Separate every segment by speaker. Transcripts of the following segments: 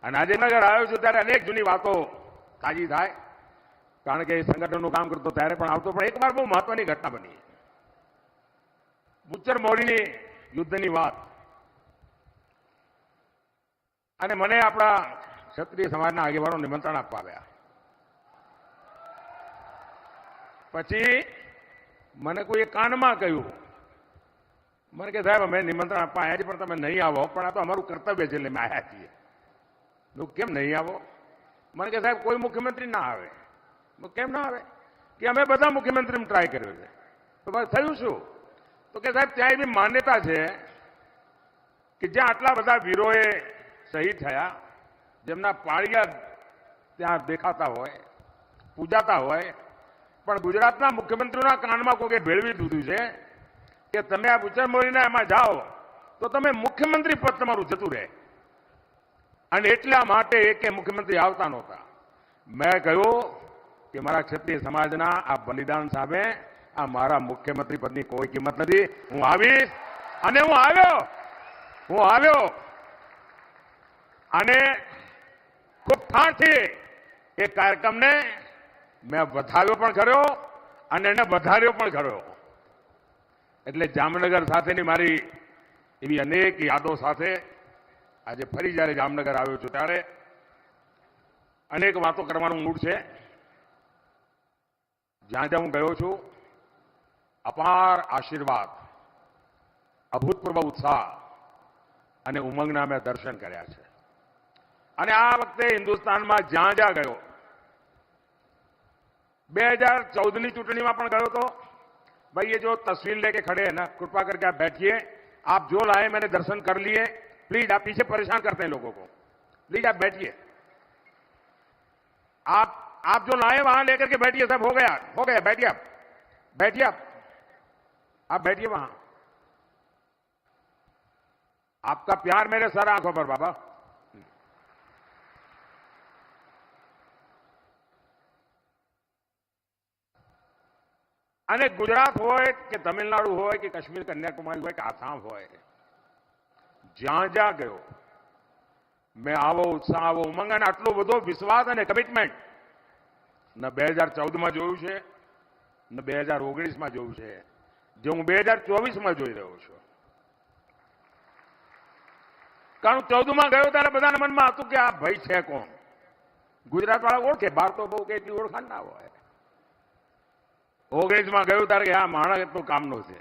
Speaker 1: અને આજે નગર આવ્યો છું ત્યારે અનેક જૂની વાતો તાજી થાય, કારણ કે સંગઠનનું કામ કરતો ત્યારે પણ આવતો. પણ એકવાર બહુ મહત્વની ઘટના બની, બુચ્ચર મોરીની યુદ્ધની વાત. અને મને આપણા ક્ષત્રિય સમાજના આગેવાનો નિમંત્રણ આપવા આવ્યા. પછી મને કોઈ કાનમાં કહ્યું, મને કે સાહેબ અમે નિમંત્રણ આપવા આવ્યા છીએ પણ તમે નહીં આવો, પણ આ તો અમારું કર્તવ્ય છે એટલે અમે આવ્યા છીએ. કેમ નહીં આવો? મને કે સાહેબ કોઈ મુખ્યમંત્રી ના આવે. કેમ ના આવે? કે અમે બધા મુખ્યમંત્રી ટ્રાય કર્યો છે. તો બસ થયું શું? તો કે સાહેબ ત્યાં એવી માન્યતા છે કે જ્યાં આટલા બધા વીરોએ શહીદ થયા, જેમના પાળિયા ત્યાં દેખાતા હોય, પૂજાતા હોય, પણ ગુજરાતના મુખ્યમંત્રીના કાનમાં કોઈએ ભેળવી દીધું છે કે તમે આ બુચ્ચર મોરીના એમાં જાઓ તો તમે મુખ્યમંત્રી પદ તમારું જતું રહે, અને એટલા માટે એકે મુખ્યમંત્રી આવતા નહોતા. મેં કહ્યું કે મારા ક્ષત્રિય સમાજના આ બલિદાન સામે આ મારા મુખ્યમંત્રી પદની કોઈ કિંમત નથી. હું આવીશ, અને હું આવ્યો અને ખૂબ ઠાણથી એ કાર્યક્રમને મેં વધાવ્યો પણ ખરો અને એને વધાર્યો પણ ખરો. એટલે જામનગર સાથેની મારી એવી અનેક યાદો સાથે આજે ફરી જ્યારે જામનગર આવ્યો છું ત્યારે અનેક વાતો કરવાનું મૂડ છે. જ્યાં જ્યાં હું ગયો છું અપાર આશીર્વાદ, અભૂતપૂર્વ ઉત્સાહ અને ઉમંગના મેં દર્શન કર્યા છે. અને આ વખતે હિન્દુસ્તાનમાં જ્યાં જ્યાં ગયો, 2014ની ચૂંટણીમાં પણ ગયો तो भाई ये जो तस्वीर लेके खड़े हैं ना, कृपा करके आप बैठिए. आप जो लाए मैंने दर्शन कर लिए. प्लीज आप पीछे परेशान करते हैं लोगों को. प्लीज आप बैठिए. आप जो लाए वहां लेकर के बैठिए. सब हो गया बैठिए. आप बैठिए वहां. आपका प्यार मेरे सर आंखों पर बाबा. અને ગુજરાત હોય કે તમિલનાડુ હોય કે કાશ્મીર કન્યાકુમારી હોય કે આસામ હોય, જ્યાં જ્યાં ગયો મેં આવો ઉત્સાહ, આવો ઉમંગ અને આટલો બધો વિશ્વાસ અને કમિટમેન્ટ ન 2014માં જોયું છે, ન 2019માં જોયું છે, જે હું 2024માં જોઈ રહ્યો છું. કારણ 14માં ગયો ત્યારે બધાના મનમાં હતું કે આ ભાઈ છે કોણ. ગુજરાતવાળા ઓળખે, બહાર તો બહુ કે એટલી ઓળખાણ ના હોય. 19માં ગયું ત્યારે આ માણસ એટલું કામનો છે.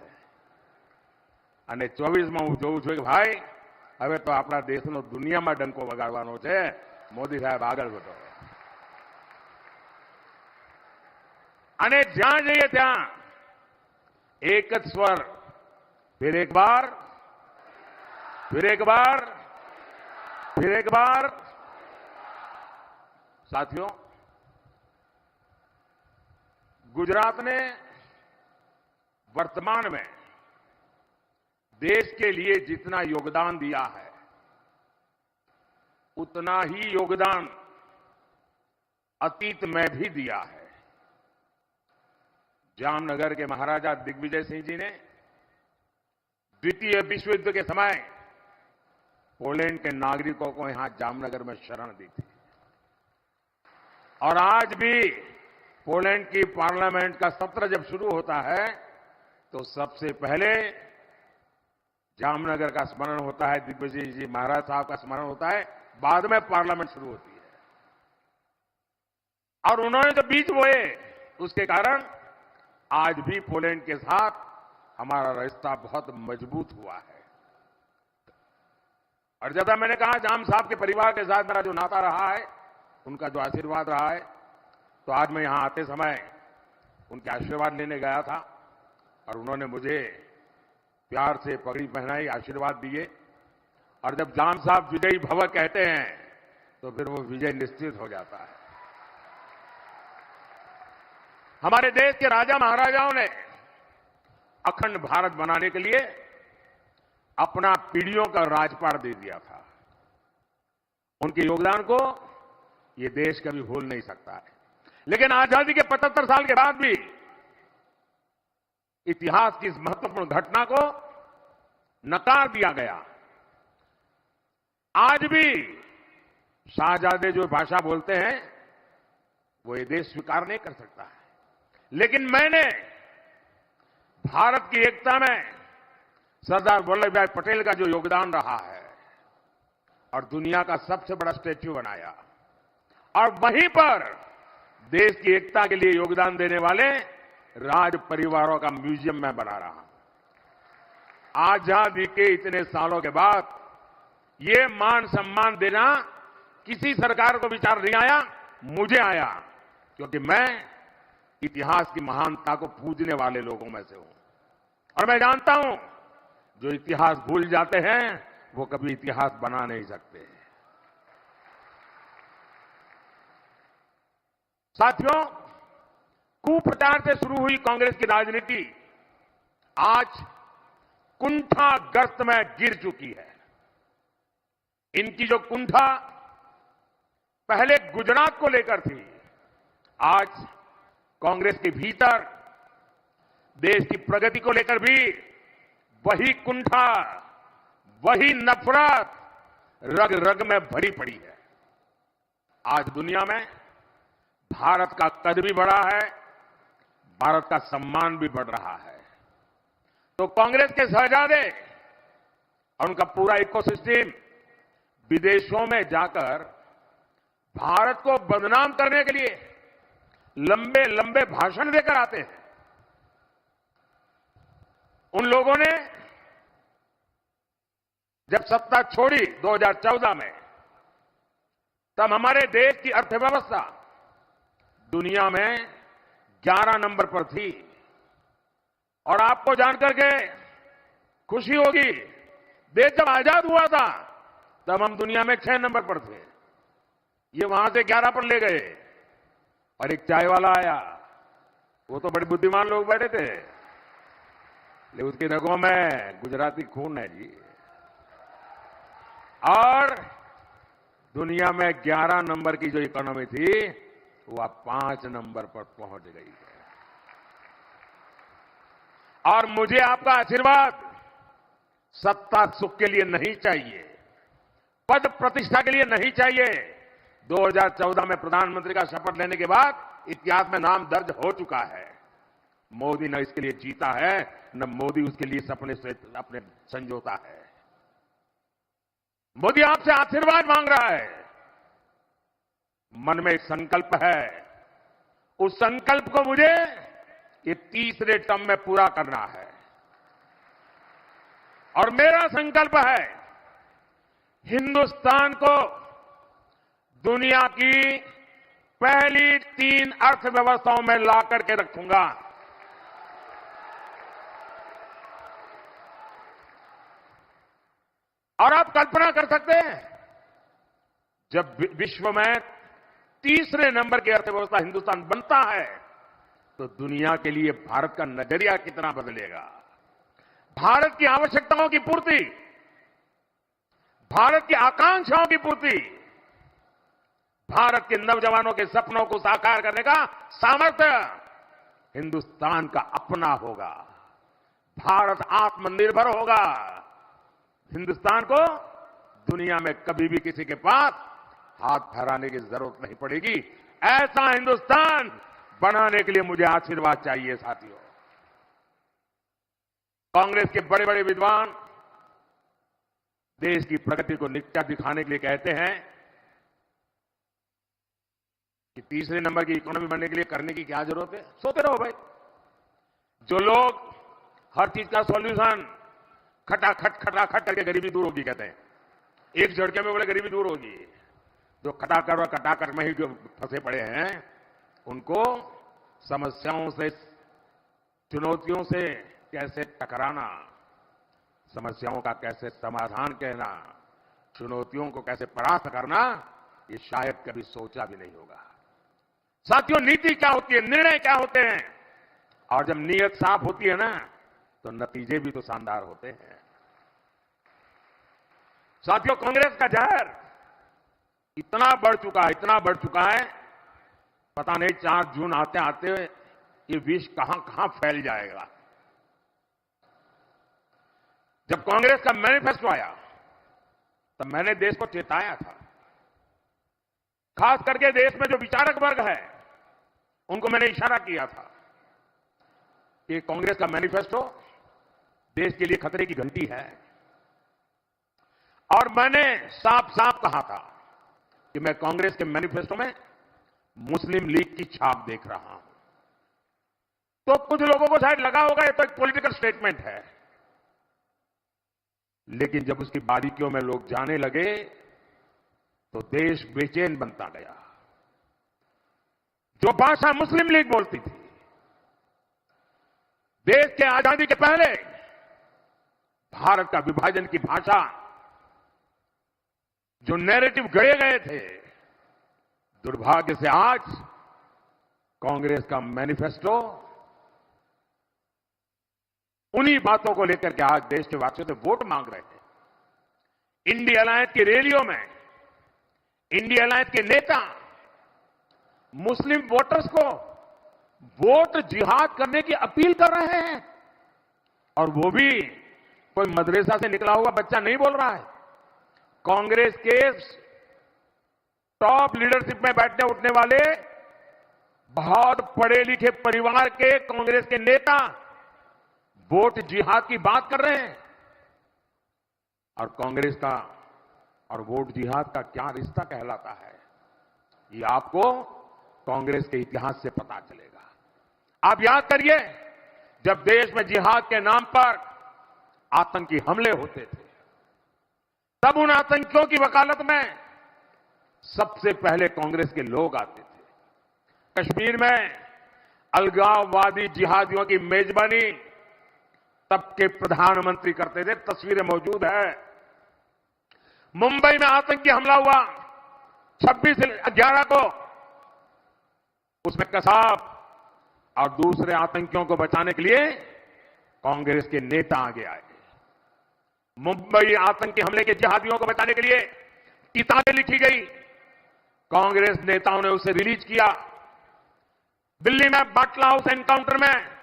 Speaker 1: અને 24માં હું જોઉં છું કે ભાઈ હવે તો આપણા દેશનો દુનિયામાં ડંકો વગાડવાનો છે. મોદી સાહેબ આગળ વધો. અને જ્યાં જઈએ ત્યાં એક જ સ્વર, फिर एक बार. साथियों, गुजरात ने वर्तमान में देश के लिए जितना योगदान दिया है, उतना ही योगदान अतीत में भी दिया है. जामनगर के महाराजा दिग्विजय सिंह जी ने द्वितीय विश्व युद्ध के समय पोलैंड के नागरिकों को यहां जामनगर में शरण दी थी. और आज भी पोलैंड की पार्लियामेंट का सत्र जब शुरू होता है तो सबसे पहले जामनगर का स्मरण होता है, दिग्विजय जी महाराज साहब का स्मरण होता है, बाद में पार्लियामेंट शुरू होती है. और उन्होंने जो बीज बोए उसके कारण आज भी पोलैंड के साथ हमारा रिश्ता बहुत मजबूत हुआ है. और जैसा मैंने कहा, जाम साहब के परिवार के साथ मेरा जो नाता रहा है, उनका जो आशीर्वाद रहा है, तो आज मैं यहां आते समय उनके आशीर्वाद लेने गया था और उन्होंने मुझे प्यार से पगड़ी पहनाई, आशीर्वाद दिए. और जब जाम साहब विजयी भव कहते हैं तो फिर वो विजय निश्चित हो जाता है. हमारे देश के राजा महाराजाओं ने अखंड भारत बनाने के लिए अपना पीढ़ियों का राजपाट दे दिया था. उनके योगदान को ये देश कभी भूल नहीं सकता है. लेकिन आजादी के 75 साल के बाद भी इतिहास की इस महत्वपूर्ण घटना को नकार दिया गया. आज भी शाहजादे जो भाषा बोलते हैं वो ये देश स्वीकार नहीं कर सकता है। लेकिन मैंने भारत की एकता में सरदार वल्लभ भाई पटेल का जो योगदान रहा है और दुनिया का सबसे बड़ा स्टैच्यू बनाया और वहीं पर देश की एकता के लिए योगदान देने वाले राज परिवारों का म्यूजियम मैं बना रहा हूं। आजादी के इतने सालों के बाद ये मान सम्मान देना किसी सरकार को विचार नहीं आया, मुझे आया, क्योंकि मैं इतिहास की महानता को पूजने वाले लोगों में से हूं और मैं जानता हूं जो इतिहास भूल जाते हैं वो कभी इतिहास बना नहीं सकते। साथियों, कुप्रचार से शुरू हुई कांग्रेस की राजनीति आज कुंठाग्रस्त में गिर चुकी है। इनकी जो कुंठा पहले गुजरात को लेकर थी, आज कांग्रेस के भीतर देश की प्रगति को लेकर भी वही कुंठा, वही नफरत रग रग में भरी पड़ी है। आज दुनिया में भारत का कद भी बढ़ा है, भारत का सम्मान भी बढ़ रहा है। तो कांग्रेस के शहजादे और उनका पूरा इकोसिस्टम विदेशों में जाकर भारत को बदनाम करने के लिए लंबे लंबे भाषण देकर आते हैं। उन लोगों ने जब सत्ता छोड़ी 2014 में, तब हमारे देश की अर्थव्यवस्था दुनिया में 11 नंबर पर थी और आपको जानकर के खुशी होगी, देश जब आजाद हुआ था तब हम दुनिया में 6 नंबर पर थे। ये वहां से 11 पर ले गए और एक चाय वाला आया, वो तो बड़े बुद्धिमान लोग बैठे थे, लेकिन उसकी रगों में गुजराती खून है जी, और दुनिया में 11 नंबर की जो इकोनॉमी थी वो अब 5 नंबर पर पहुंच गई है। और मुझे आपका आशीर्वाद सत्ता सुख के लिए नहीं चाहिए, पद प्रतिष्ठा के लिए नहीं चाहिए। 2014 में प्रधानमंत्री का शपथ लेने के बाद इतिहास में नाम दर्ज हो चुका है। मोदी न इसके लिए जीता है, न मोदी उसके लिए सपने से अपने संजोता है। मोदी आपसे आशीर्वाद मांग रहा है। मन में एक संकल्प है, उस संकल्प को मुझे ये तीसरे टर्म में पूरा करना है और मेरा संकल्प है हिंदुस्तान को दुनिया की पहली 3 अर्थव्यवस्थाओं में ला करके रखूंगा। और आप कल्पना कर सकते हैं, जब विश्व में तीसरे नंबर की अर्थव्यवस्था हिंदुस्तान बनता है तो दुनिया के लिए भारत का नजरिया कितना बदलेगा। भारत की आवश्यकताओं की पूर्ति, भारत की आकांक्षाओं की पूर्ति, भारत के नौजवानों के सपनों को साकार करने का सामर्थ्य हिंदुस्तान का अपना होगा। भारत आत्मनिर्भर होगा। हिंदुस्तान को दुनिया में कभी भी किसी के पास हाथ फैलाने की जरूरत नहीं पड़ेगी। ऐसा हिंदुस्तान बनाने के लिए मुझे आशीर्वाद चाहिए। साथियों, कांग्रेस के बड़े बड़े विद्वान देश की प्रगति को नीचा दिखाने के लिए कहते हैं कि तीसरे नंबर की इकोनॉमी बनने के लिए करने की क्या जरूरत है, सोते रहो भाई। जो लोग हर चीज का सॉल्यूशन खटाखट करके गरीबी दूर होगी कहते हैं, एक झटके में बोले गरीबी दूर होगी। जो खटाखट और कटाकट में ही जो फंसे पड़े हैं उनको समस्याओं से, चुनौतियों से कैसे टकराना, समस्याओं का कैसे समाधान कहना, चुनौतियों को कैसे परास्त करना, ये शायद कभी सोचा भी नहीं होगा। साथियों, नीति क्या होती है, निर्णय क्या होते हैं, और जब नीयत साफ होती है ना तो नतीजे भी तो शानदार होते हैं। साथियों, कांग्रेस का जहर इतना बढ़ चुका है, पता नहीं 4 जून आते आते ये विष कहां कहां फैल जाएगा। जब कांग्रेस का मैनिफेस्टो आया तब मैंने देश को चेताया था खास करके देश में जो विचारक वर्ग है उनको मैंने इशारा किया था कि कांग्रेस का मैनिफेस्टो देश के लिए खतरे की घंटी है। और मैंने साफ साफ कहा था कि मैं कांग्रेस के मैनिफेस्टो में मुस्लिम लीग की छाप देख रहा हूं। तो कुछ लोगों को शायद लगा होगा ये तो एक पॉलिटिकल स्टेटमेंट है, लेकिन जब उसकी बारीकियों में लोग जाने लगे तो देश बेचैन बनता गया। जो भाषा मुस्लिम लीग बोलती थी, देश के आजादी के पहले भारत का विभाजन की भाषा, जो नैरेटिव गढ़े गए थे, दुर्भाग्य से आज कांग्रेस का मैनिफेस्टो उन्हीं बातों को लेकर के आज देश के वासियों से वोट मांग रहे हैं। इंडिया अलायंस की रैलियों में इंडिया अलायंस के नेता मुस्लिम वोटर्स को वोट जिहाद करने की अपील कर रहे हैं, और वो भी कोई मदरसा से निकला हुआ बच्चा नहीं बोल रहा है। कांग्रेस के टॉप लीडरशिप में बैठने उठने वाले बहुत पढ़े लिखे परिवार के कांग्रेस के नेता वोट जिहाद की बात कर रहे हैं। और कांग्रेस का और वोट जिहाद का क्या रिश्ता कहलाता है, ये आपको कांग्रेस के इतिहास से पता चलेगा। आप याद करिए, जब देश में जिहाद के नाम पर आतंकी हमले होते थे, तब उन आतंकियों की वकालत में सबसे पहले कांग्रेस के लोग आते थे। कश्मीर में अलगाववादी जिहादियों की मेजबानी तब के प्रधानमंत्री करते थे, तस्वीरें मौजूद है। मुंबई में आतंकी हमला हुआ 26/11 को, उसमें कसाब और दूसरे आतंकियों को बचाने के लिए कांग्रेस के नेता आगे आए। मुंबई आतंकी हमले के जिहादियों को बचाने के लिए किताबें लिखी गई, कांग्रेस नेताओं ने उसे रिलीज किया। दिल्ली में बाटला हाउस एनकाउंटर में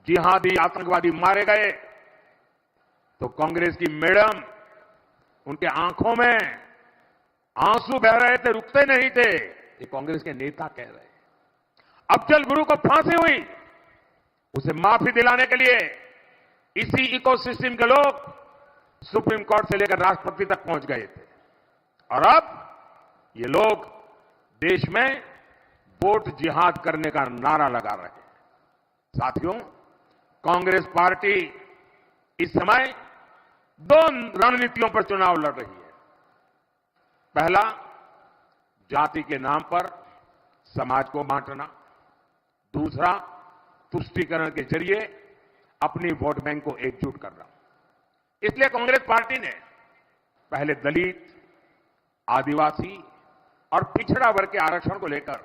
Speaker 1: जिहादी आतंकवादी मारे गए तो कांग्रेस की मैडम, उनके आंखों में आंसू बह रहे थे, रुकते नहीं थे। ये कांग्रेस के नेता कह रहे हैं। अफजल गुरु को फांसी हुई, उसे माफी दिलाने के लिए इसी इकोसिस्टम के लोग सुप्रीम कोर्ट से लेकर राष्ट्रपति तक पहुंच गए थे। और अब ये लोग देश में वोट जिहाद करने का नारा लगा रहे हैं। साथियों, कांग्रेस पार्टी इस समय 2 रणनीतियों पर चुनाव लड़ रही है। पहला, जाति के नाम पर समाज को बांटना। दूसरा, तुष्टीकरण के जरिए अपनी वोट बैंक को एकजुट करना। इसलिए कांग्रेस पार्टी ने पहले दलित, आदिवासी और पिछड़ा वर्ग के आरक्षण को लेकर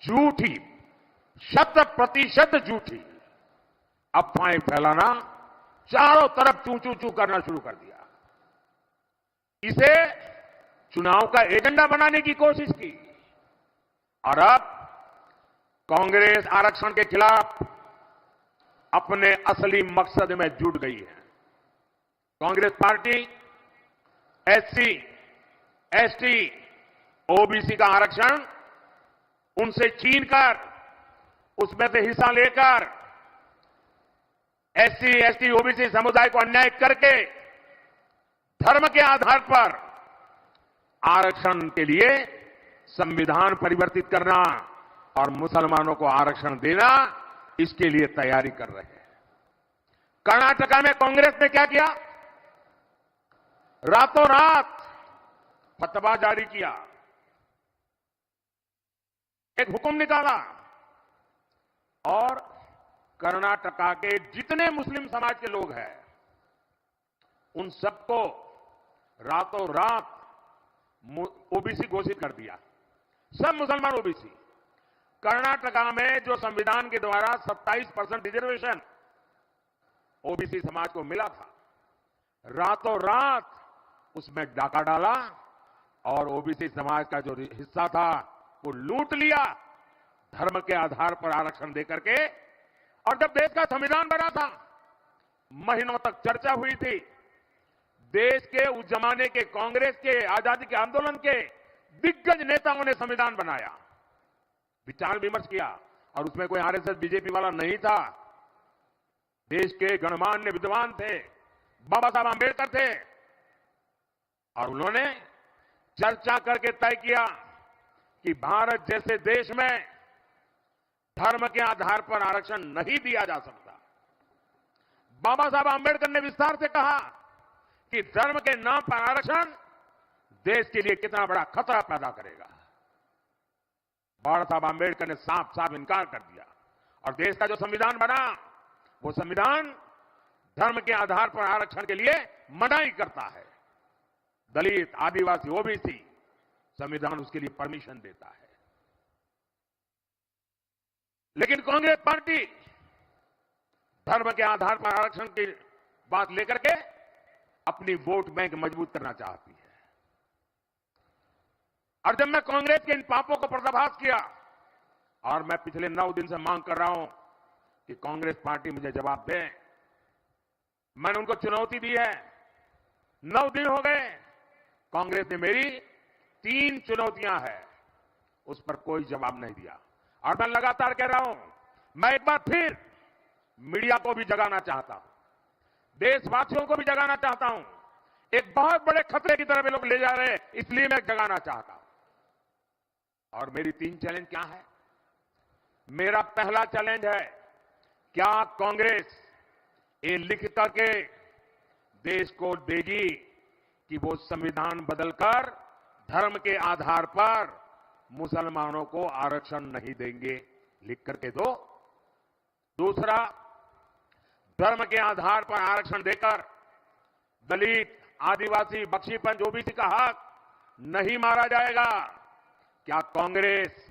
Speaker 1: झूठी, 100% झूठी अफवाहें फैलाना, चारों तरफ चू चू करना शुरू कर दिया। इसे चुनाव का एजेंडा बनाने की कोशिश की। और अब कांग्रेस आरक्षण के खिलाफ अपने असली मकसद में जुट गई है। Congress party SC, ST, OBC का आरक्षण उनसे छीनकर, उसमें से हिस्सा लेकर एससी, एसटी, ओबीसी समुदाय को अन्याय करके धर्म के आधार पर आरक्षण के लिए संविधान परिवर्तित करना और मुसलमानों को आरक्षण देना, इसके लिए तैयारी कर रहे हैं। कर्नाटका में कांग्रेस ने क्या किया? रातों रात फतवा जारी किया, एक हुक्म निकाला और कर्नाटका के जितने मुस्लिम समाज के लोग हैं उन सबको रातों रात ओबीसी घोषित कर दिया। सब मुसलमान ओबीसी। कर्नाटका में जो संविधान के द्वारा 27% रिजर्वेशन ओबीसी समाज को मिला था, रातों रात उसमें डाका डाला और ओबीसी समाज का जो हिस्सा था वो लूट लिया, धर्म के आधार पर आरक्षण देकर के। और जब देश का संविधान बना था, महीनों तक चर्चा हुई थी। देश के उस जमाने के कांग्रेस के आजादी के आंदोलन के दिग्गज नेताओं ने संविधान बनाया, विचार विमर्श किया, और उसमें कोई आरएसएस बीजेपी वाला नहीं था। देश के गणमान्य विद्वान थे, बाबा साहब आंबेडकर थे, और उन्होंने चर्चा करके तय किया कि भारत जैसे देश में धर्म के आधार पर आरक्षण नहीं दिया जा सकता। बाबा साहब आंबेडकर ने विस्तार से कहा कि धर्म के नाम पर आरक्षण देश के लिए कितना बड़ा खतरा पैदा करेगा। बाबा साहब आंबेडकर ने साफ साफ इनकार कर दिया, और देश का जो संविधान बना, वो संविधान धर्म के आधार पर आरक्षण के लिए मनाही करता है। दलित, आदिवासी, ओबीसी, संविधान उसके लिए परमिशन देता है। लेकिन कांग्रेस पार्टी धर्म के आधार पर आरक्षण की बात लेकर के अपनी वोट बैंक मजबूत करना चाहती है। और जब मैं कांग्रेस के इन पापों को पर्दाफाश किया, और मैं पिछले 9 दिन से मांग कर रहा हूं कि कांग्रेस पार्टी मुझे जवाब दे, मैंने उनको चुनौती दी है। 9 दिन हो गए, कांग्रेस ने मेरी 3 चुनौतियां हैं, उस पर कोई जवाब नहीं दिया। और मैं लगातार कह रहा हूं, मैं एक बार फिर मीडिया को भी जगाना चाहता हूं, देशवासियों को भी जगाना चाहता हूं। एक बहुत बड़े खतरे की तरफ ये लोग ले जा रहे हैं, इसलिए मैं जगाना चाहता हूं। और मेरी 3 चैलेंज क्या है? मेरा पहला चैलेंज है, क्या कांग्रेस ये लिख करके देश को देगी कि वो संविधान बदलकर धर्म के आधार पर मुसलमानों को आरक्षण नहीं देंगे? लिख करके दो। दूसरा, धर्म के आधार पर आरक्षण देकर दलित, आदिवासी, बख्शीपंथ, ओबीसी का हक नहीं मारा जाएगा। क्या कांग्रेस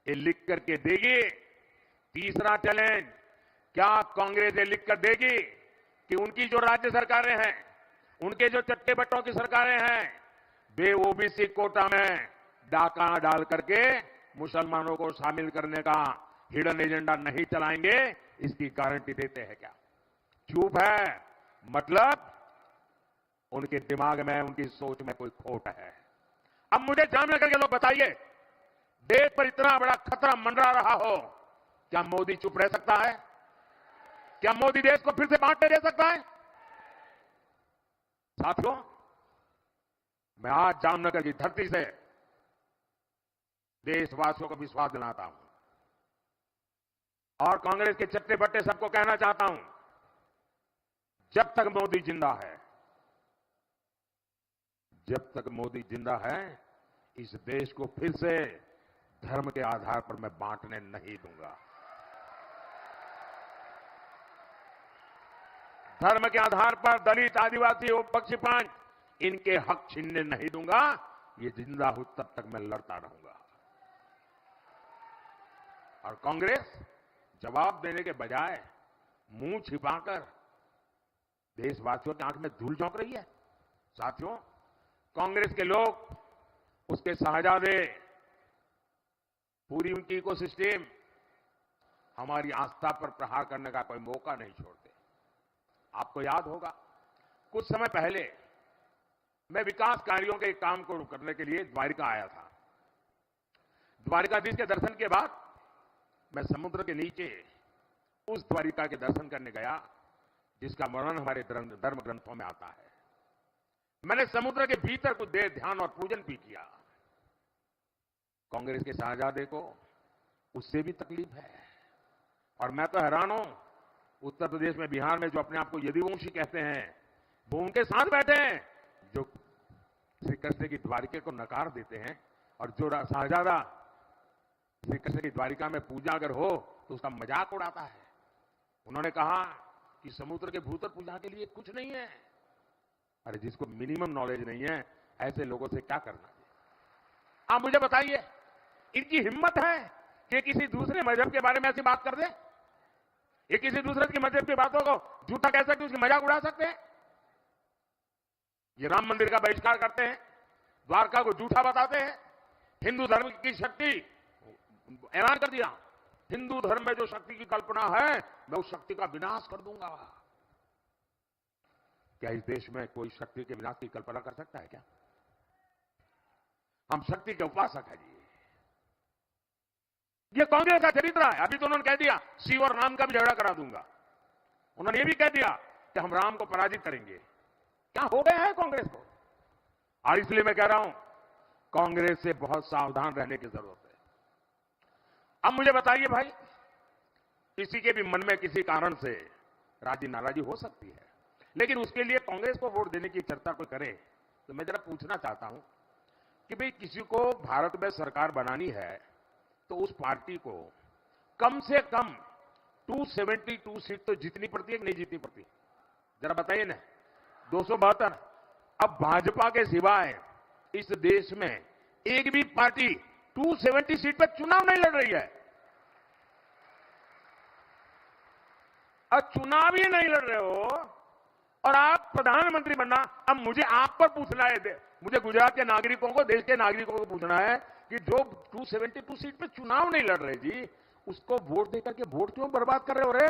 Speaker 1: ये लिख करके देगी? तीसरा चैलेंज, क्या कांग्रेस ये लिख कर देगी कि उनकी जो राज्य सरकारें हैं, उनके जो चट्टे बट्टों की सरकारें हैं, वे ओबीसी कोटा में डाका डाल करके मुसलमानों को शामिल करने का हिडन एजेंडा नहीं चलाएंगे? इसकी गारंटी देते हैं क्या? चुप है, मतलब उनके दिमाग में, उनकी सोच में कोई खोट है। अब मुझे जामनगर के लोग बताइए, देश पर इतना बड़ा खतरा मंडरा रहा हो, क्या मोदी चुप रह सकता है? क्या मोदी देश को फिर से बांटने दे सकता है? साथियों, मैं आज जामनगर की धरती से देशवासियों को विश्वास दिलाता हूं, और कांग्रेस के चट्टे बट्टे सबको कहना चाहता हूं, जब तक मोदी जिंदा है, जब तक मोदी जिंदा है, इस देश को फिर से धर्म के आधार पर मैं बांटने नहीं दूंगा। धर्म के आधार पर दलित, आदिवासी, बख्शीपंथ, इनके हक छीनने नहीं दूंगा। ये जिंदा हूं तब तक मैं लड़ता रहूंगा। और कांग्रेस जवाब देने के बजाय मुंह छिपाकर देशवासियों की आंख में धूल झोंक रही है। साथियों, कांग्रेस के लोग, उसके शहजादे, पूरी उनकी इकोसिस्टम हमारी आस्था पर प्रहार करने का कोई मौका नहीं छोड़ते। आपको याद होगा, कुछ समय पहले मैं विकास कार्यों के काम को करने के लिए द्वारिका आया था। द्वारिकाधीश के दर्शन के बाद मैं समुद्र के नीचे उस द्वारिका के दर्शन करने गया जिसका वर्णन हमारे धर्म ग्रंथों में आता है। मैंने समुद्र के भीतर कुछ देर ध्यान और पूजन भी किया। कांग्रेस के शहजादे को उससे भी तकलीफ है, और मैं तो हैरान हूं, उत्तर प्रदेश में, बिहार में जो अपने आप को यदुवंशी कहते हैं, वो उनके साथ बैठे हैं जो श्री कृष्ण की द्वारिका को नकार देते हैं, और जो शहजादा श्री कृष्ण की द्वारिका में पूजा अगर हो तो उसका मजाक उड़ाता है। उन्होंने कहा कि समुद्र के भूतल पूजा के लिए कुछ नहीं है। अरे, जिसको मिनिमम नॉलेज नहीं है, ऐसे लोगों से क्या करना है? आप मुझे बताइए, इनकी हिम्मत है कि किसी दूसरे मजहब के बारे में ऐसी बात कर दे? ये किसी दूसरे की मजहब की बातों को झूठा कह सकते, उसकी मजाक उड़ा सकते हैं? ये राम मंदिर का बहिष्कार करते हैं, द्वारका को झूठा बताते हैं, हिंदू धर्म की शक्ति ऐलान कर दिया, हिंदू धर्म में जो शक्ति की कल्पना है, मैं उस शक्ति का विनाश कर दूंगा। क्या इस देश में कोई शक्ति के विनाश की कल्पना कर सकता है क्या? हम शक्ति के उपासक हैं जी। ये कांग्रेस का चरित्र है। अभी तो उन्होंने कह दिया शिव और राम का भी झगड़ा करा दूंगा। उन्होंने ये भी कह दिया कि हम राम को पराजित करेंगे। क्या हो गया है कांग्रेस को? और इसलिए मैं कह रहा हूं कांग्रेस से बहुत सावधान रहने की जरूरत है। अब मुझे बताइए भाई, किसी के भी मन में किसी कारण से राजी नाराजी हो सकती है, लेकिन उसके लिए कांग्रेस को वोट देने की चर्चा कोई करे तो मैं जरा पूछना चाहता हूं कि भाई किसी को भारत में सरकार बनानी है तो उस पार्टी को कम से कम 272 सीट तो जीतनी पड़ती है कि नहीं जीतनी पड़ती? जरा बताइए ना। 272। अब भाजपा के सिवाय इस देश में एक भी पार्टी 270 सीट पर चुनाव नहीं लड़ रही है। अब चुनाव ही नहीं लड़ रहे हो और आप प्रधानमंत्री बनना। अब मुझे आप पर पूछना है, मुझे गुजरात के नागरिकों को, देश के नागरिकों को पूछना है कि जो 272 सीट पे चुनाव नहीं लड़ रहे जी, उसको वोट देकर के वोट क्यों बर्बाद कर रहे हो रे?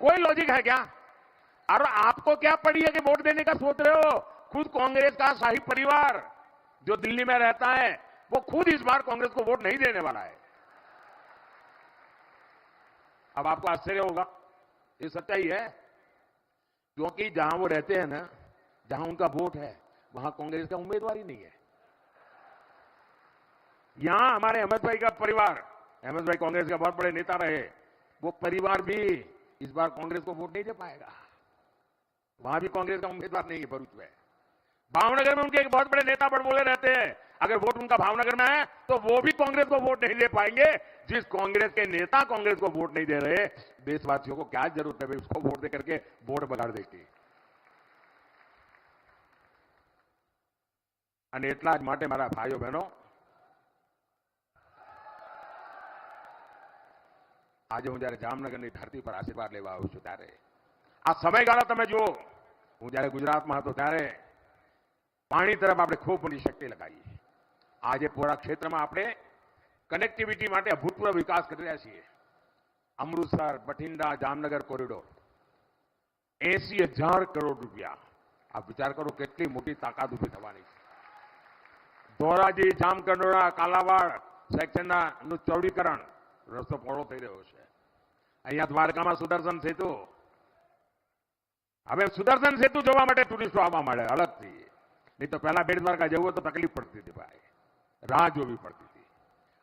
Speaker 1: कोई लॉजिक है क्या? और आपको क्या पड़ी है कि वोट देने का सोच रहे हो? खुद कांग्रेस का शाही परिवार जो दिल्ली में रहता है वो खुद इस बार कांग्रेस को वोट नहीं देने वाला है। अब आपको आश्चर्य होगा, ये सच्चाई है, क्योंकि जहां वो रहते हैं ना, जहां उनका वोट है, वहां कांग्रेस का उम्मीदवार ही नहीं है। यहां हमारे अहमद भाई का परिवार, अहमद भाई कांग्रेस के बहुत बड़े नेता रहे, वो परिवार भी इस बार कांग्रेस को वोट नहीं दे पाएगा। वहां भी कांग्रेस का उम्मीदवार नहीं है भरूच में। भावनगर में उनके एक बहुत बड़े नेता बड़बोले रहते हैं, अगर वोट उनका भावनगर में है तो वो भी कांग्रेस को वोट नहीं ले पाएंगे। जिस कांग्रेस के नेता कांग्रेस को वोट नहीं दे रहे, देशवासियों को क्या जरूरत है भाई उसको वोट दे करके वोट बगाड़ देगी। અને એટલા જ માટે મારા ભાઈઓ બહેનો, આજે હું જયારે જામનગરની ધરતી પર આશીર્વાદ લેવા આવ્યો છું ત્યારે આ સમયગાળા તમે જુઓ, હું જયારે ગુજરાતમાં હતો ત્યારે પાણી તરફ આપણે ખૂબ મોટી શક્તિ લગાવી। આજે પૂરા ક્ષેત્રમાં આપણે કનેક્ટિવિટી માટે અભૂતપૂર્વ વિકાસ કરી રહ્યા છીએ। અમૃતસર, બઠિંડા, જામનગર કોરિડોર 80,000 કરોડ રૂપિયા। આપ વિચાર કરો કેટલી મોટી તાકાત ઉભી થવાની છે। ધોરાજી, જામકંડોળા, કાલાવાડ સેક્શનનું ચૌડીકરણ, રસ્તો પહોળો થઈ રહ્યો છે। અહીંયા દ્વારકામાં સુદર્શન સેતુ, હવે સુદર્શન સેતુ જોવા માટે ટુરિસ્ટો આવવા માંડે અલગથી, નહીં તો પહેલા બેટ દ્વારકા જવું હોય તો તકલીફ પડતી હતી ભાઈ, રાહ જોવી પડતી હતી,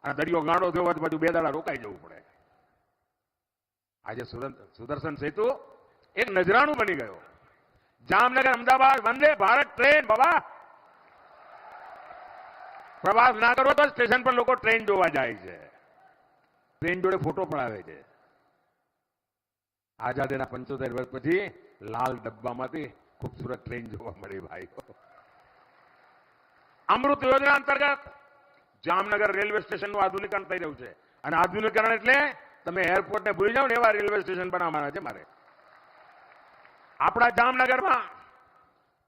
Speaker 1: અને દરિયો ગાળો થયો હોય તો બધું 2 દાડા રોકાઈ જવું પડે। આજે સુદર્શન સેતુ એક નજરાણું બની ગયો। જામનગર અમદાવાદ વંદે ભારત ટ્રેન, બાબા પ્રવાસ ના કરો તો સ્ટેશન પર લોકો ટ્રેન જોવા જાય છે, ટ્રેન જોડે ફોટો પડાવે છે। આઝાદીના 75 વર્ષ પછી લાલ ડબ્બામાંથી ખૂબસૂરત ટ્રેન જોવા મળી ભાઈઓ। અમૃત યોજના અંતર્ગત જામનગર રેલવે સ્ટેશનનું આધુનિકરણ થઈ રહ્યું છે, અને આધુનિકરણ એટલે તમે એરપોર્ટને ભૂલી જાઓ ને એવા રેલવે સ્ટેશન બનાવવાના છે મારે। આપણા જામનગરમાં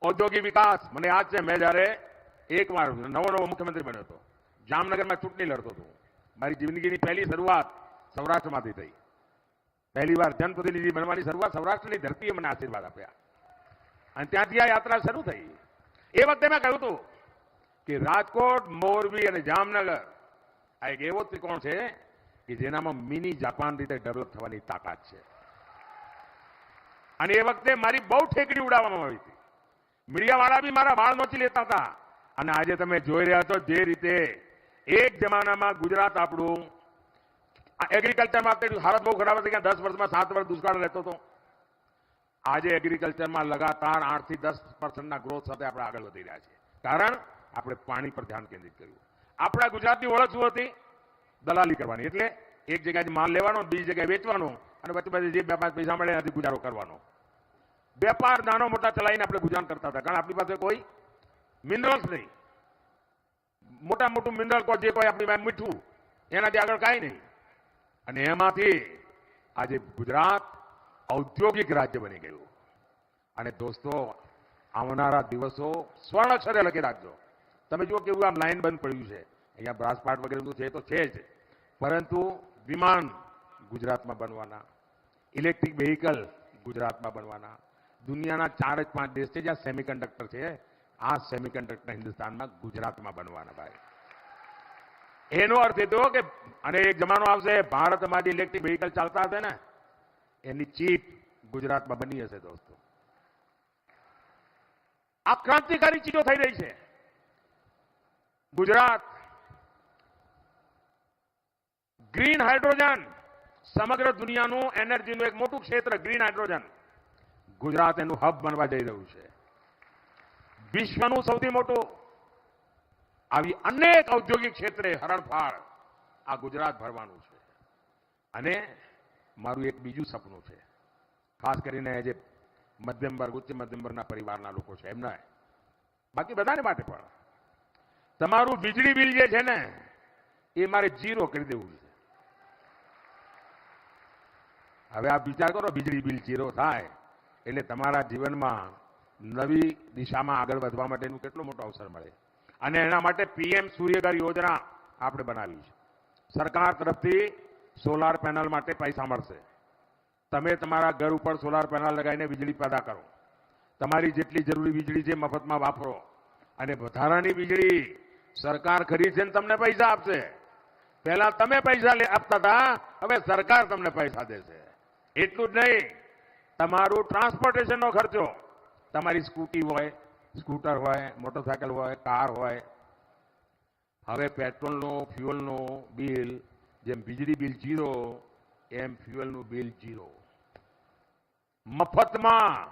Speaker 1: ઔદ્યોગિક વિકાસ, મને યાદ છે મેં જ્યારે એકવાર નવો મુખ્યમંત્રી બન્યો હતો, જામનગરમાં ચૂંટણી લડતો હતો। મારી જિંદગીની પહેલી શરૂઆત સૌરાષ્ટ્રમાંથી થઈ। પહેલી વાર જનપ્રતિનિધિ બનવાની શરૂઆત સૌરાષ્ટ્રની ધરતીએ મને આશીર્વાદ આપ્યા, અને ત્યાંથી આ યાત્રા શરૂ થઈ। એ વખતે મેં કહ્યું હતું કે રાજકોટ, મોરબી અને જામનગર આ એક એવો ત્રિકોણ છે કે જેનામાં મિની જાપાન રીતે ડેવલપ થવાની તાકાત છે। અને એ વખતે મારી બહુ ઠેકડી ઉડાવવામાં આવી હતી, મીડિયાવાળા બી મારા વાળ નોચી લેતા હતા। અને આજે તમે જોઈ રહ્યા છો જે રીતે એક જમાનામાં ગુજરાત આપણું એગ્રીકલ્ચરમાં હાલત બહુ ખરાબ હતી, 10 વર્ષમાં 7 વર્ષ દુષ્કાળ રહેતો હતો। આજે એગ્રીકલ્ચરમાં લગાતાર 8 થી 10% ગ્રોથ સાથે આપણે આગળ વધી રહ્યા છીએ, કારણ આપણે પાણી પર ધ્યાન કેન્દ્રિત કર્યું। આપણા ગુજરાતની ઓળખ શું હતી? દલાલી કરવાની, એટલે એક જગ્યાએથી માલ લેવાનો, બીજી જગ્યાએ વેચવાનો, અને વચ્ચે જે 2-5 પૈસા મળે એનાથી ગુજારો કરવાનો। વેપાર નાનો મોટા ચલાવીને આપણે ગુજરાન કરતા હતા, કારણ આપણી પાસે કોઈ મિનરલ્સ નહીં। મોટા મોટું મિનરલ જે કોઈ આપણી પાસે મીઠું, એનાથી આગળ કાંઈ નહીં। અને એમાંથી આજે ગુજરાત ઔદ્યોગિક રાજ્ય બની ગયું। અને દોસ્તો, આવનારા દિવસો સ્વર્ણ અક્ષરે લખી રાખજો। તમે જુઓ કેવું આમ લાઈન બંધ પડ્યું છે, અહીંયા બ્રાસપાટ વગેરે છે તો છે જ, પરંતુ વિમાન ગુજરાતમાં બનવાના, ઇલેક્ટ્રિક વ્હીકલ ગુજરાતમાં બનવાના, દુનિયાના 4 જ 5 દેશ છે જ્યાં સેમિકન્ડક્ટર છે, આ સેમિકન્ડક્ટર હિન્દુસ્તાનમાં ગુજરાતમાં બનવાના ભાઈ. એનો અર્થ એ તો કે અને એક જમાનો આવશે ભારતમાં જે ઇલેક્ટ્રિક વ્હીકલ ચાલતા હશે ને એની ચીપ ગુજરાતમાં બની હશે દોસ્તો. આ ક્રાંતિકારી ચીજો થઈ રહી છે. ગુજરાત ગ્રીન હાઇડ્રોજન સમગ્ર દુનિયાનું એનર્જીનું એક મોટું ક્ષેત્ર ગ્રીન હાઇડ્રોજન ગુજરાત એનું હબ બનવા જઈ રહ્યું છે. વિશ્વનું સૌથી મોટું આવી અનેક ઔદ્યોગિક ક્ષેત્રે હરણફાળ આ ગુજરાત ભરવાનું છે. અને મારું એક બીજું સપનું છે, ખાસ કરીને જે મધ્યમ વર્ગ ઉચ્ચ મધ્યમ વર્ગના પરિવારના લોકો છે એમના, બાકી બધાને માટે પણ તમારું વીજળી બિલ જે છે ને એ મારે 0 કરી દેવું છે. હવે આપ વિચાર કરો, વીજળી બિલ 0 થાય એટલે તમારા જીવનમાં નવી દિશામાં આગળ વધવા માટેનું કેટલો મોટો અવસર મળે. અને એના માટે પીએમ સૂર્યઘર યોજના આપણે બનાવી છે. સરકાર તરફથી સોલાર પેનલ માટે પૈસા મળશે. તમે તમારા ઘર ઉપર સોલાર પેનલ લગાવીને વીજળી પેદા કરો. તમારી જેટલી જરૂરી વીજળી છે મફતમાં વાપરો. અને વધારાની વીજળી સરકાર ખરીદશે ને તમને પૈસા આપશે. પહેલા તમે પૈસા આપતા હતા, હવે સરકાર તમને પૈસા દેશે. એટલું જ નહીં, તમારું ટ્રાન્સપોર્ટેશનનો ખર્ચો, તમારી સ્કૂટી હોય, સ્કૂટર હોય, મોટરસાયકલ હોય, કાર હોય, હવે પેટ્રોલનો ફ્યુઅલનો બિલ જેમ વીજળી બિલ 0 એમ ફ્યુઅલનું બિલ 0. મફતમાં,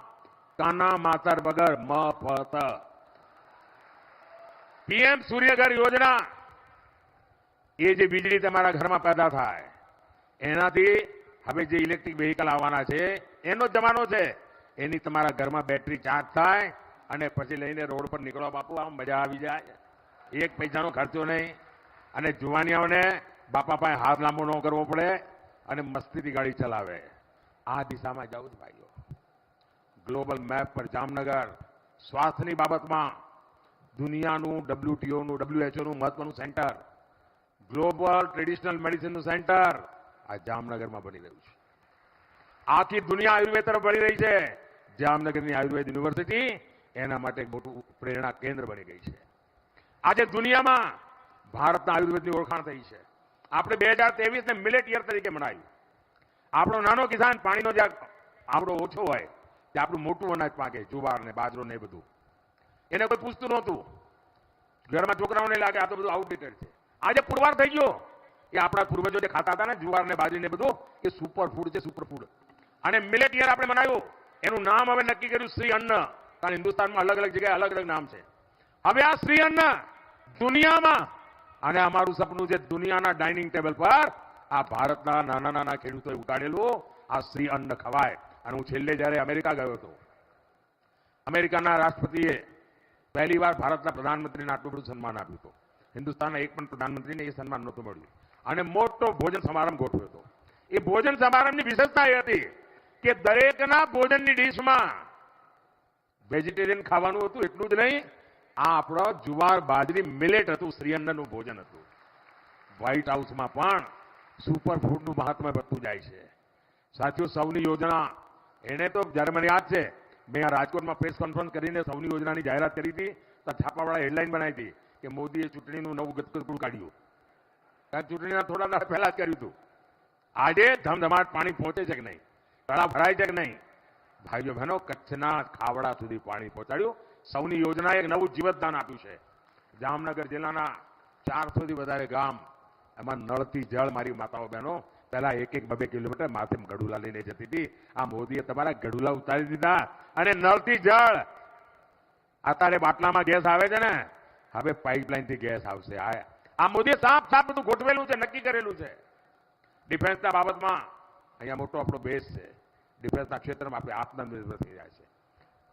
Speaker 1: કાના માતર વગર મફત. પીએમ સૂર્યઘર યોજના, એ જે વીજળી તમારા ઘરમાં પેદા થાય એનાથી હવે જે ઇલેક્ટ્રિક વ્હીકલ આવવાના છે એનો જમાનો છે. એની તમારા ઘરમાં બેટરી ચાર્જ થાય અને પછી લઈને રોડ પર નીકળો. બાપુ આમ મજા આવી જાય, 1 પૈસાનો ખર્ચો નહીં. અને જુવાનીઓને બાપા પાસે હાથ લાંબો ન કરવો પડે અને મસ્તીથી ગાડી ચલાવે. આ દિશામાં જાઉં જ ભાઈઓ. ગ્લોબલ મેપ પર જામનગર સ્વાસ્થ્યની બાબતમાં દુનિયાનું WTOનું WHOનું મહત્વનું સેન્ટર, ગ્લોબલ ટ્રેડિશનલ મેડિસિનનું સેન્ટર આ જામનગરમાં બની રહ્યું છે. આખી દુનિયા આયુર્વેદ તરફ વળી રહી છે. જામનગરની આયુર્વેદ યુનિવર્સિટી એના માટે મોટું પ્રેરણા કેન્દ્ર બની ગઈ છે. આજે દુનિયામાં ભારતના આયુર્વેદની ઓળખાણ થઈ છે. આપણે 2023ને મિલેટ યર તરીકે મનાવ્યું. આપણો નાનો કિસાન પાણીનો જે આપણો ઓછો હોય તે આપણું મોટું અનાજ પાકે, જુવાર ને બાજરો ને એ બધું. એને કોઈ પૂછતું નહોતું. ઘરમાં છોકરાઓને લાગે આ તો બધું આઉટડેટેડ છે. આજે પુરવાર થઈ ગયો કે આપણા પૂર્વજો જે ખાતા હતા ને જુવાર ને બાજરી ને બધું, એ સુપર ફૂડ છે, સુપર ફૂડ. અને મિલેટ યર આપણે મનાવ્યું. એનું નામ હવે નક્કી કર્યું શ્રી અન્ન. કારણ હિન્દુસ્તાનમાં અલગ અલગ જગ્યાએ અલગ અલગ નામ છે. હવે આ શ્રી અન્ન દુનિયામાં, અને અમારું સપનું છે દુનિયાના ડાઇનિંગ ટેબલ પર આ ભારતના નાના નાના ખેડૂતોએ ઉગાડેલું આ શ્રી અન્ન ખવાય. અને હું છેલ્લે જ્યારે અમેરિકા ગયો હતો, અમેરિકાના રાષ્ટ્રપતિએ પહેલીવાર ભારતના પ્રધાનમંત્રીને આટલું બધું સન્માન આપ્યું હતું. હિન્દુસ્તાનના એક પણ પ્રધાનમંત્રીને એ સન્માન નહોતું મળ્યું. અને મોટો ભોજન સમારંભ ગોઠવ્યો હતો. એ ભોજન સમારંભની વિશેષતા એ હતી કે દરેકના ભોજનની ડીશમાં વેજીટેરિયન ખાવાનું હતું. એટલું જ નહીં, આ આપણો જુવાર બાજરી મિલેટ હતું, શ્રી અન્નનું ભોજન હતું. વ્હાઇટ હાઉસમાં પણ સુપર ફૂડનું મહાત્મ્ય વધતું જાય છે. સાથીઓ, સૌની યોજના, એને તો જ્યારે મને યાદ છે મેં આ રાજકોટમાં પ્રેસ કોન્ફરન્સ કરીને સૌની યોજનાની જાહેરાત કરી હતી તો છાપાવાળા હેડલાઇન બનાવી હતી કે મોદીએ ચૂંટણીનું નવું ગતકું કાઢ્યું. કારણ ચૂંટણીના થોડા દાડા પહેલા જ કર્યું હતું. આજે ધમધમાટ પાણી પહોંચે છે કે નહીં, તળાવ ભરાય છે કે નહીં? ભાઈઓ બહેનો, કચ્છના ખાવડા સુધી પાણી પહોંચાડ્યું. સૌની યોજનાએ એક નવું જીવતદાન આપ્યું છે. જામનગર જિલ્લાના 400 થી વધારે ગામ, એમાં નળથી જળ મારી માતાઓ બહેનો પહેલા 1-2 કિલોમીટર માથે ગઢુલા લઈને જતી હતી. આ મોદીએ તમારા ગઢુલા ઉતારી દીધા અને નળથી જળ. અત્યારે બાટલામાં ગેસ આવે છે ને, હવે પાઇપલાઇનથી ગેસ આવશે. આ મોદીએ સાફ બધું ગોઠવેલું છે, નક્કી કરેલું છે. ડિફેન્સના બાબતમાં અહીંયા મોટો આપણો બેઝ છે. ડિફેન્સના ક્ષેત્રમાં આપણે આત્મનિર્ભર થઈ રહ્યા છે.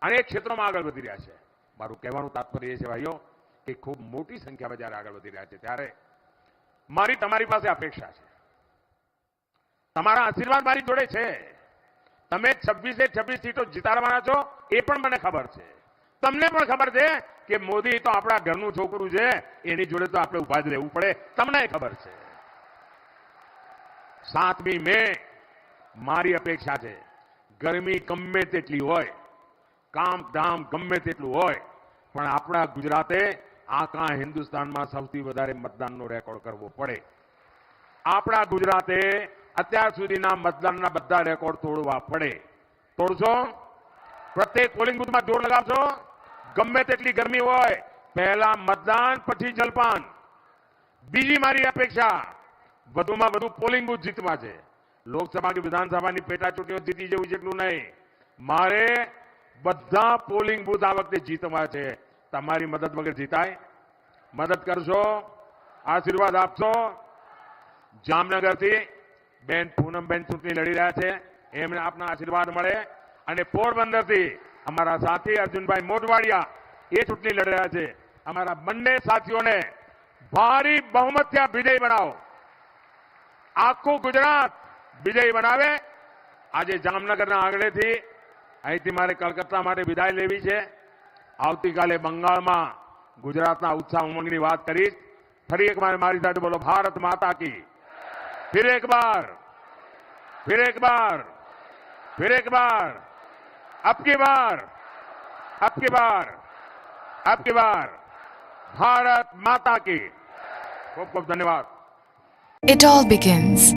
Speaker 1: અનેક ક્ષેત્રોમાં આગળ વધી રહ્યા છે. મારું કહેવાનું તાત્પર્ય એ છે ભાઈઓ કે ખૂબ મોટી સંખ્યામાં જ્યારે આગળ વધી રહ્યા છે ત્યારે મારી તમારી પાસે અપેક્ષા છે. તમારા આશીર્વાદ મારી જોડે છે. તમે 26 સીટો જીતાડવાના છો એ પણ મને ખબર છે. તમને પણ ખબર છે કે મોદી તો આપણા ઘરનું છોકરું છે, એની જોડે તો આપણે ઉભા જ રહેવું પડે. તમને ખબર છે. 7મી મે મારી અપેક્ષા છે. ગરમી ગમે તેટલી હોય, કામ ધામ ગમે તેટલું હોય, પણ આપણા ગુજરાતે આખા હિન્દુસ્તાનમાં સૌથી વધારે મતદાનનો રેકોર્ડ કરવો પડે. આપણા ગુજરાતે અત્યાર સુધીના મતદાનના બધા રેકોર્ડ તોડવા પડે. તોડશો? પ્રત્યેક પોલિંગ બૂથમાં જોર લગાવશો? ગમે તેટલી ગરમી હોય, પહેલા મતદાન પછી જલપાન. બીજી મારી અપેક્ષા વધુમાં વધુ પોલિંગ બૂથ જીતવા છે. લોકસભા કે વિધાનસભાની પેટા ચૂંટણીઓ જીતી જવું જેટલું નહીં, મારે બધા પોલિંગ બૂથ આ વખતે જીતવા છે. તમારી મદદ વગર જીતાય? મદદ કરશો? આશીર્વાદ આપશો? જામનગરથી બેન પૂનમબેન ચૂંટણી લડી રહ્યા છે, એમને આપના આશીર્વાદ મળે. અને પોરબંદરથી અમારા સાથી અર્જુનભાઈ મોઢવાડિયા એ ચૂંટણી લડી રહ્યા છે. અમારા બંને સાથીઓને ભારી બહુમતથી વિજય બનાવો. આખું ગુજરાત વિજય બનાવે. આજે જામનગરના આંગણેથી અહીંથી મારે કલકત્તા માટે વિદાય લેવી છે. આવતીકાલે બંગાળમાં ગુજરાતના ઉત્સાહ ઉમંગની વાત કરીશ. ફરી એક વાર મારી સાથે બોલો, ભારત માતા કી. फिर एक बार, फिर एक बार, फिर एक बार, अब की बार, अब की बार, अब की बार, भारत माता की. खूब खूब धन्यवाद.
Speaker 2: It all begins